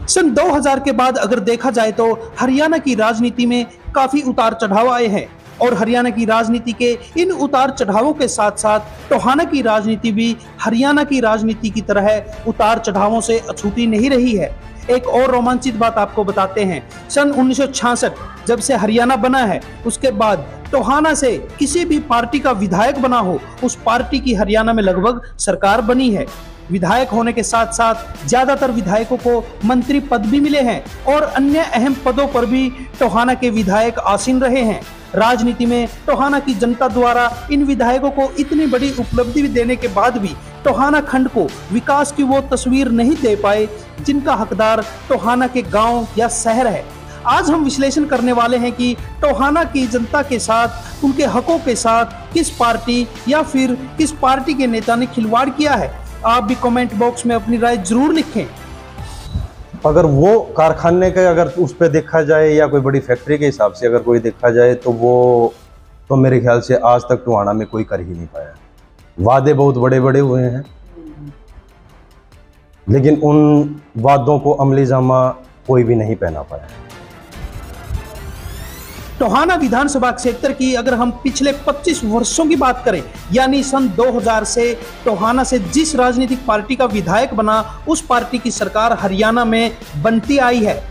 सन 2000 के बाद अगर देखा जाए तो हरियाणा की राजनीति में काफी उतार चढ़ाव आए हैं और हरियाणा की राजनीति के इन उतार चढ़ावों के साथ साथ टोहाना की राजनीति भी हरियाणा की राजनीति की तरह उतार चढ़ावों से अछूती नहीं रही है। एक और रोमांचित बात आपको बताते हैं, सन 1966 जब से हरियाणा बना है उसके बाद टोहाना से किसी भी पार्टी का विधायक बना हो उस पार्टी की हरियाणा में लगभग सरकार बनी है। विधायक होने के साथ साथ ज्यादातर विधायकों को मंत्री पद भी मिले हैं और अन्य अहम पदों पर भी टोहाना के विधायक आसीन रहे हैं। राजनीति में टोहाना की जनता द्वारा इन विधायकों को इतनी बड़ी उपलब्धि देने के बाद भी टोहाना खंड को विकास की वो तस्वीर नहीं दे पाए जिनका हकदार टोहाना के गांव या शहर है। आज हम विश्लेषण करने वाले हैं कि टोहाना की जनता के साथ, उनके हकों के साथ किस पार्टी या फिर किस पार्टी के नेता ने खिलवाड़ किया है। आप भी कमेंट बॉक्स में अपनी राय जरूर लिखें। अगर वो कारखाने के अगर उस पर देखा जाए या कोई बड़ी फैक्ट्री के हिसाब से अगर कोई देखा जाए तो वो तो मेरे ख्याल से आज तक टोहाना में कोई कर ही नहीं पाया। वादे बहुत बड़े बड़े हुए हैं लेकिन उन वादों को अमली जामा कोई भी नहीं पहना पाया। टोहाना विधानसभा क्षेत्र की अगर हम पिछले 25 वर्षों की बात करें यानी सन 2000 से टोहाना से जिस राजनीतिक पार्टी का विधायक बना उस पार्टी की सरकार हरियाणा में बनती आई है।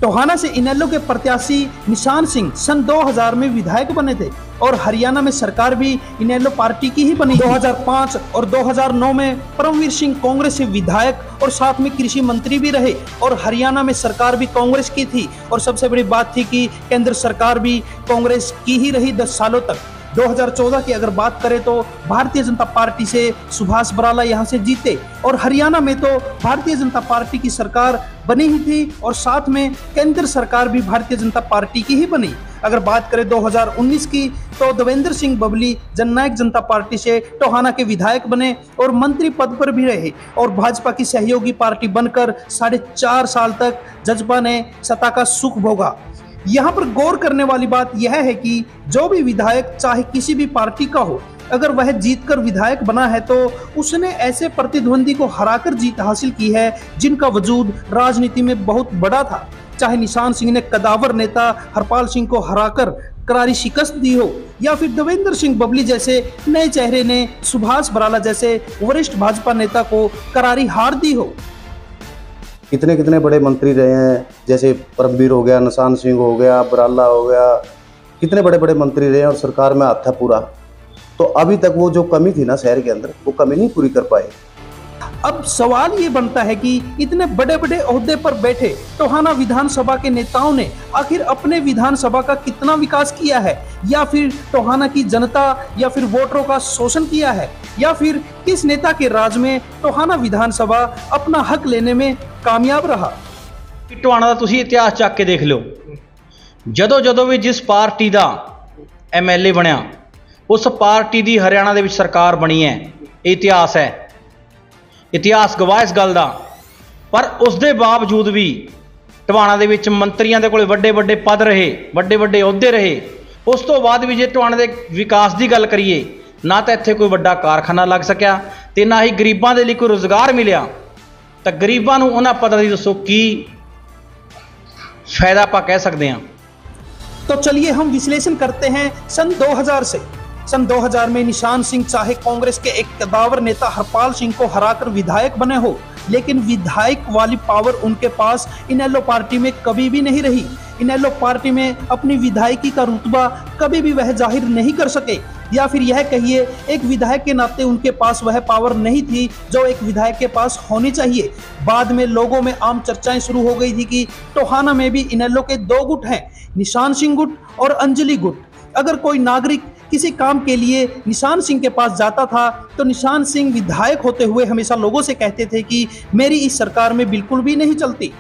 टोहाना से इनेलो के प्रत्याशी निशान सिंह सन 2000 में विधायक बने थे और हरियाणा में सरकार भी इनेलो पार्टी की ही बनी। 2005 और 2009 में परमवीर सिंह कांग्रेस से विधायक और साथ में कृषि मंत्री भी रहे और हरियाणा में सरकार भी कांग्रेस की थी और सबसे बड़ी बात थी कि केंद्र सरकार भी कांग्रेस की ही रही 10 सालों तक। 2014 की अगर बात करें तो भारतीय जनता पार्टी से सुभाष बराला यहां से जीते और हरियाणा में तो भारतीय जनता पार्टी की सरकार बनी ही थी और साथ में केंद्र सरकार भी भारतीय जनता पार्टी की ही बनी। अगर बात करें 2019 की तो देवेंद्र सिंह बबली जननायक जनता पार्टी से टोहाना के विधायक बने और मंत्री पद पर भी रहे और भाजपा की सहयोगी पार्टी बनकर 4.5 साल तक जजपा ने सत्ता का सुख भोगा। यहाँ पर गौर करने वाली बात यह है कि जो भी विधायक चाहे किसी भी पार्टी का हो अगर वह जीतकर विधायक बना है तो उसने ऐसे प्रतिद्वंदी को हराकर जीत हासिल की है जिनका वजूद राजनीति में बहुत बड़ा था। चाहे निशान सिंह ने कदावर नेता हरपाल सिंह को हराकर करारी शिकस्त दी हो या फिर देवेंद्र सिंह बबली जैसे नए चेहरे ने सुभाष बराला जैसे वरिष्ठ भाजपा नेता को करारी हार दी हो। कितने कितने बड़े मंत्री रहे हैं, जैसे परमवीर हो गया, निशान सिंह हो गया, बराला हो गया, कितने बड़े बड़े मंत्री रहे हैं और सरकार में हाथ था पूरा। तो अभी तक वो जो कमी थी ना शहर के अंदर वो कमी नहीं पूरी कर पाए। अब सवाल ये बनता है कि इतने बड़े बड़े ओहदे पर बैठे टोहाना विधानसभा के नेताओं ने आखिर अपने विधानसभा का कितना विकास किया है या फिर टोहाना की जनता या फिर वोटरों का शोषण किया है या फिर किस नेता के राज में टोहाना विधानसभा अपना हक लेने में कामयाब रहा। टोहाना का तुसी इतिहास चक के देख लो, जदों जदों भी जिस पार्टी का MLA बनया उस पार्टी की हरियाणा दे विच सरकार बनी है। इतिहास है, इतिहास गवाह इस गल का। पर उसके बावजूद भी टोहाना दे विच मंत्रियों के कोल वड्डे वड्डे पद रहे, वड्डे वड्डे अहुदे रहे। उस तो बाद भी जे टोहाना के विकास की गल करिए ना तो इत्थे कोई वड्डा कारखाना लग सकिया ते ना ही गरीबां दे लई कोई रोजगार मिलिया। तो गरीबां नूं उन्हां पदां दी दसो की फायदा आपां कह सकते हैं। तो चलिए हम विश्लेषण करते हैं सन 2000 से। सन 2000 में निशान सिंह चाहे कांग्रेस के एक कदावर नेता हरपाल सिंह को हराकर विधायक बने हो लेकिन विधायक वाली पावर उनके पास इनेलो पार्टी में कभी भी नहीं रही। इनेलो पार्टी में अपनी विधायकी का रुतबा कभी भी वह जाहिर नहीं कर सके या फिर यह कहिए एक विधायक के नाते उनके पास वह पावर नहीं थी जो एक विधायक के पास होनी चाहिए। बाद में लोगों में आम चर्चाएं शुरू हो गई थी कि टोहाना में भी इनेलो के 2 गुट हैं, निशान सिंह गुट और अंजलि गुट। अगर कोई नागरिक किसी काम के लिए निशान सिंह के पास जाता था तो निशान सिंह विधायक होते हुए हमेशा लोगों से कहते थे कि मेरी इस सरकार में बिल्कुल भी नहीं चलती।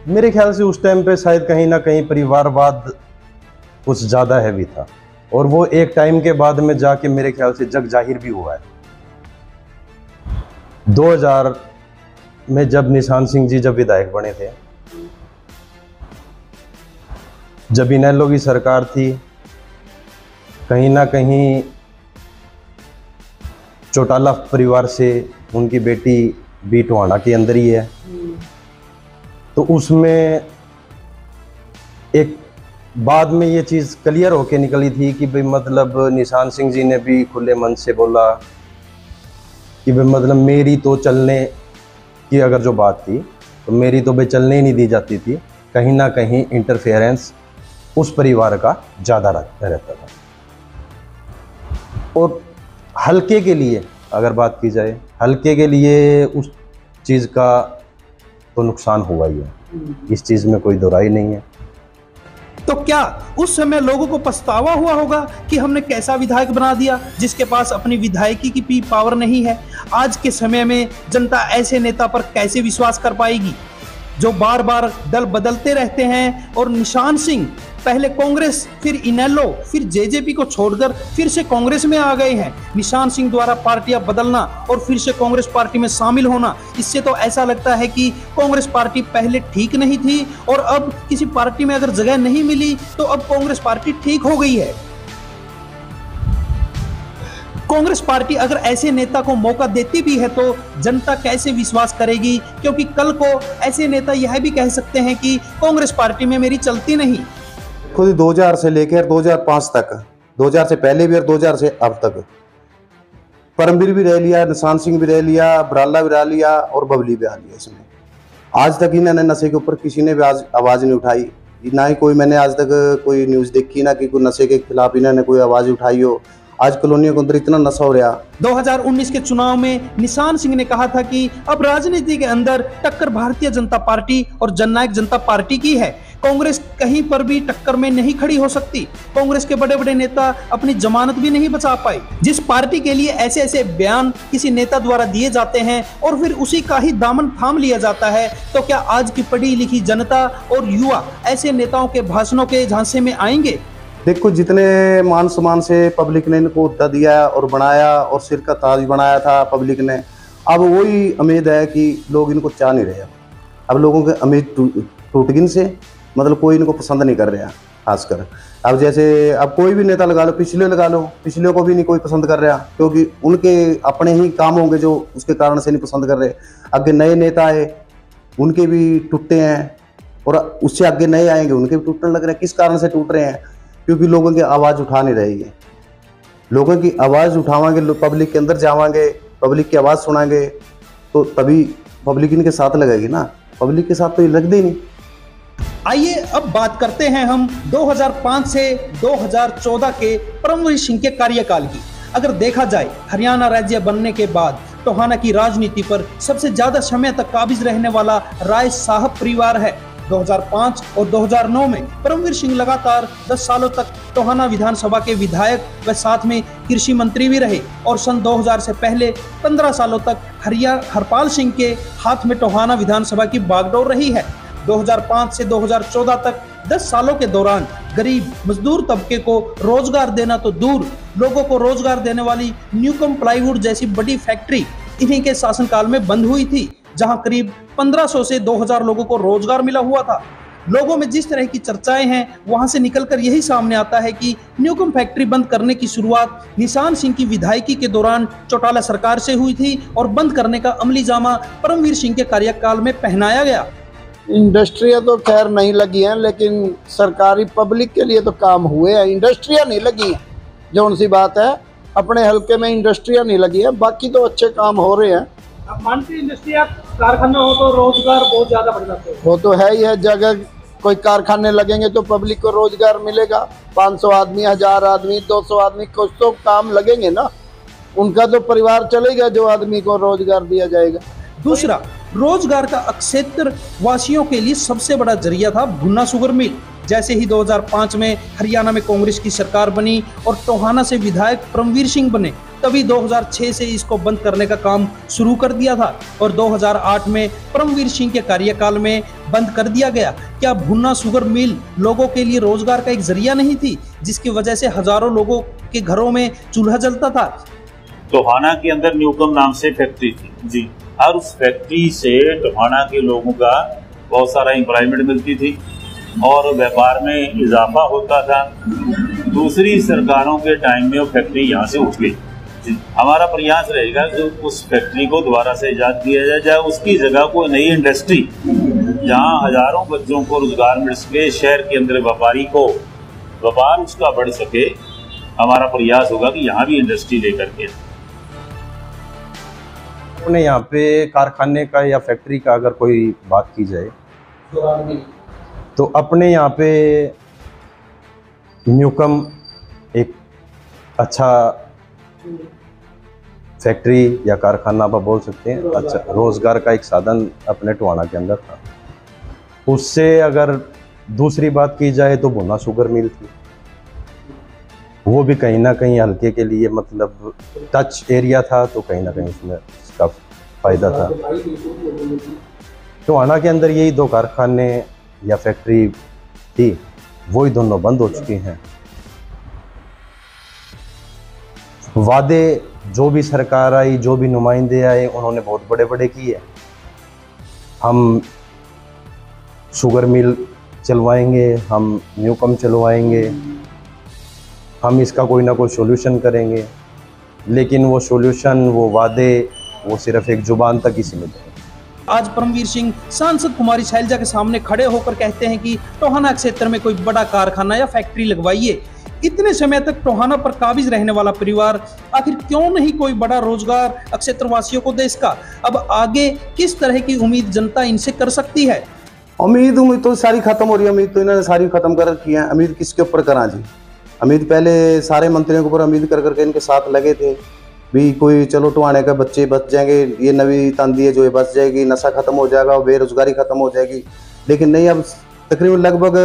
मेरे ख्याल से उस टाइम पे शायद कहीं ना कहीं परिवारवाद कुछ ज़्यादा हैवी था और वो एक टाइम के बाद में जाके मेरे ख्याल से जग जाहिर भी हुआ है। 2000 में जब निशान सिंह जी जब विधायक बने थे, जब इनेलो की सरकार थी, कहीं ना कहीं चौटाला परिवार से उनकी बेटी भी टोहाना के अंदर ही है तो उसमें एक बाद में ये चीज़ क्लियर होके निकली थी कि भाई मतलब निशान सिंह जी ने भी खुले मन से बोला कि भाई मतलब मेरी तो चलने की अगर जो बात थी तो मेरी तो भाई चलने ही नहीं दी जाती थी, कहीं ना कहीं इंटरफेरेंस उस परिवार का ज़्यादा रहता था। और हल्के के लिए अगर बात की जाए, हल्के के लिए उस चीज़ का तो नुकसान हुआ ही है, इस चीज़ में कोई दोहराई नहीं है। तो क्या उस समय लोगों को पछतावा हुआ होगा कि हमने कैसा विधायक बना दिया जिसके पास अपनी विधायकी की भी पावर नहीं है? आज के समय में जनता ऐसे नेता पर कैसे विश्वास कर पाएगी जो बार बार दल बदलते रहते हैं? और निशान सिंह पहले कांग्रेस, फिर इनेलो, फिर जेजेपी को छोड़कर फिर से कांग्रेस में आ गए हैं। निशान सिंह द्वारा पार्टियां बदलना और फिर से कांग्रेस पार्टी में शामिल होना, इससे तो ऐसा लगता है कि कांग्रेस पार्टी पहले ठीक नहीं थी और अब किसी पार्टी में अगर जगह नहीं मिली तो अब कांग्रेस पार्टी ठीक हो गई है। कांग्रेस पार्टी अगर ऐसे नेता को मौका देती भी है तो जनता कैसे विश्वास करेगी? क्योंकि कल को ऐसे नेता यह भी कह सकते हैं कि कांग्रेस पार्टी में मेरी चलती नहीं। खुद 2000 से लेकर 2005 तक, 2000 से पहले भी और 2000 से अब तक परमवीर भी रह लिया, निशान सिंह भी रह लिया, बराला भी रह लिया और बबली भी आ लिया। इसमें आज तक इन्होंने नशे के ऊपर किसी ने भी आवाज़ नहीं उठाई, ना ही कोई मैंने आज तक कोई न्यूज़ देखी, ना कि कोई नशे के खिलाफ इन्होंने कोई आवाज़ उठाई हो। आज कॉलोनियों के अंदर इतना नशा हो रहा। 2019 के चुनाव में निशान सिंह ने कहा था कि अब राजनीति के अंदर टक्कर भारतीय जनता पार्टी और जननायक जनता पार्टी की है, कांग्रेस कहीं पर भी टक्कर में नहीं खड़ी हो सकती। कांग्रेस के बड़े बड़े नेता अपनी जमानत भी नहीं बचा पाए। जिस पार्टी के लिए ऐसे ऐसे बयान किसी नेता द्वारा दिए जाते हैं और फिर उसी का ही दामन थाम लिया जाता है, तो क्या आज की पढ़ी लिखी जनता और युवा ऐसे नेताओं के भाषणों के झांसे में आएंगे? देखो, जितने मान सम्मान से पब्लिक ने इनको उद्दा दिया और बनाया और सिर का ताज बनाया था पब्लिक ने, अब वही उम्मीद है कि लोग इनको चाह नहीं रहे। अब लोगों की उम्मीद टूट गई से, मतलब कोई इनको पसंद नहीं कर रहा। खासकर अब जैसे अब कोई भी नेता लगा लो, पिछले लगा लो, पिछले को भी नहीं कोई पसंद कर रहा, क्योंकि उनके अपने ही काम होंगे जो उसके कारण से नहीं पसंद कर रहे। आगे नए नेता आए, उनके भी टूटे हैं और उससे आगे नए आएंगे, उनके भी टूटने लग रहे हैं। किस कारण से टूट रहे हैं? क्योंकि लोगों की आवाज़ उठा नहीं रही है। लोगों की आवाज़ उठावांगे, पब्लिक के अंदर जावांगे, पब्लिक की आवाज़ सुनाएंगे, तो तभी पब्लिक इनके साथ लगेगी ना। पब्लिक के साथ तो ये लगते ही नहीं। आइए अब बात करते हैं हम 2005 से 2014 के परमवीर सिंह के कार्यकाल की। अगर देखा जाए, हरियाणा राज्य बनने के बाद टोहाना की राजनीति पर सबसे ज्यादा समय तक काबिज रहने वाला राय साहब परिवार है। 2005 और 2009 में परमवीर सिंह लगातार 10 सालों तक टोहाना विधानसभा के विधायक व साथ में कृषि मंत्री भी रहे और सन 2000 से पहले 15 सालों तक हरपाल सिंह के हाथ में टोहाना विधानसभा की बागडोर रही है। 2005 से 2014 तक 10 सालों के दौरान गरीब मजदूर तबके को रोजगार देना तो दूर, लोगों को रोजगार देने वाली न्यूकम प्लाईवुड जैसी बड़ी फैक्ट्री इन्हीं के शासनकाल में बंद हुई थी, जहां करीब 1500 से 2000 लोगों को रोजगार मिला हुआ था। लोगों में जिस तरह की चर्चाएं हैं, वहां से निकलकर यही सामने आता है कि न्यूकम फैक्ट्री बंद करने की शुरुआत निशान सिंह की विधायकी के दौरान चौटाला सरकार से हुई थी और बंद करने का अमली जामा परमवीर सिंह के कार्यकाल में पहनाया गया। इंडस्ट्रियाँ तो खैर नहीं लगी हैं, लेकिन सरकारी पब्लिक के लिए तो काम हुए हैं। इंडस्ट्रियाँ नहीं लगी हैं, जो सी बात है, अपने हल्के में इंडस्ट्रियाँ नहीं लगी हैं, बाकी तो अच्छे काम हो रहे हैं। अब मानते इंडस्ट्रिया कारखाना हो तो रोजगार बहुत ज्यादा बढ़ जाते हैं। वो तो है ही है, जगह कोई कारखाने लगेंगे तो पब्लिक को रोजगार मिलेगा। 500 आदमी, 1000 आदमी, 200 आदमी, कुछ तो काम लगेंगे ना, उनका तो परिवार चलेगा जो आदमी को रोजगार दिया जाएगा। दूसरा, रोजगार का क्षेत्र वासियों के लिए सबसे बड़ा जरिया था भुन्ना शुगर मिल। जैसे ही 2005 में हरियाणा में कांग्रेस की सरकार बनी और टोहाना से विधायक परमवीर सिंह बने, तभी 2006 से इसको बंद करने का काम शुरू कर दिया था और 2008 में परमवीर सिंह के कार्यकाल में बंद कर दिया गया। क्या भुन्ना शुगर मिल लोगों के लिए रोजगार का एक जरिया नहीं थी, जिसकी वजह से हजारों लोगों के घरों में चूल्हा जलता था? टोहाना के अंदर न्यूकम नाम से फैक्ट्री थी जी, और उस फैक्ट्री से टोहाना के लोगों का बहुत सारा एम्प्लॉयमेंट मिलती थी और व्यापार में इजाफा होता था। दूसरी सरकारों के टाइम में वो फैक्ट्री यहाँ से उठ गई। हमारा प्रयास रहेगा कि उस फैक्ट्री को दोबारा से इजाद किया जाए, उसकी जगह कोई नई इंडस्ट्री जहाँ हजारों बच्चों को रोजगार मिल सके, शहर के अंदर व्यापारी को व्यापार उसका बढ़ सके, हमारा प्रयास होगा कि यहाँ भी इंडस्ट्री लेकर के। अपने यहाँ पे कारखाने का या फैक्ट्री का अगर कोई बात की जाए तो अपने यहाँ पे न्यूकम एक अच्छा फैक्ट्री या कारखाना आप बोल सकते हैं, अच्छा रोजगार का एक साधन अपने टोहाना के अंदर था। उससे अगर दूसरी बात की जाए तो भुना शुगर मिल थी, वो भी कहीं ना कहीं हल्के के लिए मतलब टच एरिया था, तो कहीं ना कहीं उसमें इसका फायदा था। टोहाना के अंदर यही 2 कारखाने या फैक्ट्री थी, वही दोनों बंद हो चुकी हैं। वादे जो भी सरकार आई, जो भी नुमाइंदे आए, उन्होंने बहुत बड़े बड़े किए। हम शुगर मिल चलवाएंगे, हम न्यूकम चलवाएंगे, हम इसका कोई ना कोई सॉल्यूशन करेंगे, लेकिन वो सॉल्यूशन, वो वादे, वो सिर्फ एक जुबान तक ही सीमित है। आज परमवीर सिंह सांसद कुमारी शैलजा के सामने खड़े होकर कहते हैं कि टोहाना क्षेत्र में कोई बड़ा कारखाना या फैक्ट्री लगवाइए। इतने समय तक टोहाना पर काबिज रहने वाला परिवार आखिर क्यों नहीं कोई बड़ा रोजगार क्षेत्रवासियों को दे इसका? अब आगे किस तरह की उम्मीद जनता इनसे कर सकती है? उम्मीद तो सारी खत्म हो रही है। उम्मीद तो इन्होंने सारी खत्म कर रखी है। उम्मीद किसके ऊपर करा जी? उम्मीद पहले सारे मंत्रियों के ऊपर उम्मीद कर करके इनके साथ लगे थे भी कोई चलो टोहाने के बच्चे बच जाएंगे, ये नवी तांदी है जो ये बच जाएगी, नशा खत्म हो जाएगा और बेरोजगारी खत्म हो जाएगी। लेकिन नहीं, अब तकरीबन लगभग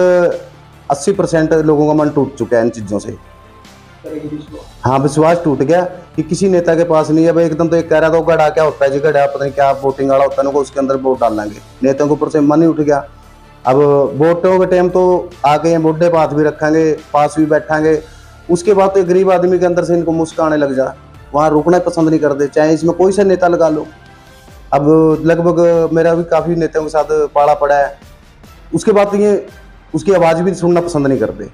80% लोगों का मन टूट चुका है इन चीज़ों से। हाँ, विश्वास टूट गया कि किसी नेता के पास नहीं है। भाई एकदम तो एक कह रहा था गढ़ा क्या होता है जी, गढ़ा पता नहीं क्या वोटिंग वाला होता है, उसके अंदर वोट डाल लेंगे। नेताओं के ऊपर से मन ही उठ गया। अब वोटों के टाइम तो आ गए, बुढ़े बात भी रखेंगे, पास भी बैठांगे, उसके बाद तो गरीब आदमी के अंदर से इनको मुस्क आने लग जा, वहाँ रुकना पसंद नहीं करते, चाहे इसमें कोई सा नेता लगा लो। अब लगभग मेरा भी काफ़ी नेताओं के साथ पाला पड़ा है। उसके बाद तो ये उसकी आवाज़ भी सुनना पसंद नहीं करते।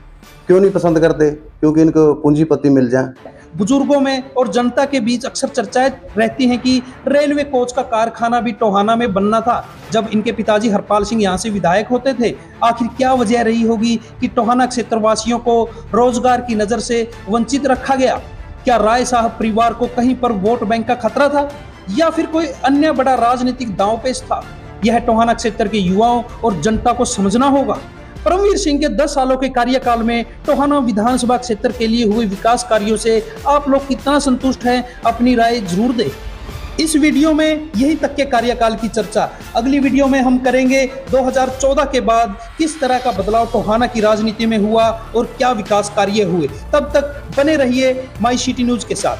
क्यों नहीं पसंद करते? क्योंकि इनको पूंजीपति मिल जाए। बुजुर्गों में और जनता के बीच अक्सर चर्चाएं रहती हैं कि रेलवे कोच का कारखाना भी टोहाना में बनना था जब इनके पिताजी हरपाल सिंह यहाँ से विधायक होते थे। आखिर क्या वजह रही होगी कि टोहाना क्षेत्रवासियों को रोजगार की नजर से वंचित रखा गया? क्या राय साहब परिवार को कहीं पर वोट बैंक का खतरा था या फिर कोई अन्य बड़ा राजनीतिक दांवपेच था? यह टोहाना क्षेत्र के युवाओं और जनता को समझना होगा। परमवीर सिंह के 10 सालों के कार्यकाल में टोहाना विधानसभा क्षेत्र के लिए हुए विकास कार्यों से आप लोग कितना संतुष्ट हैं? अपनी राय जरूर दें। इस वीडियो में यही तक के कार्यकाल की चर्चा। अगली वीडियो में हम करेंगे 2014 के बाद किस तरह का बदलाव टोहाना की राजनीति में हुआ और क्या विकास कार्य हुए। तब तक बने रहिए माई सिटी न्यूज के साथ।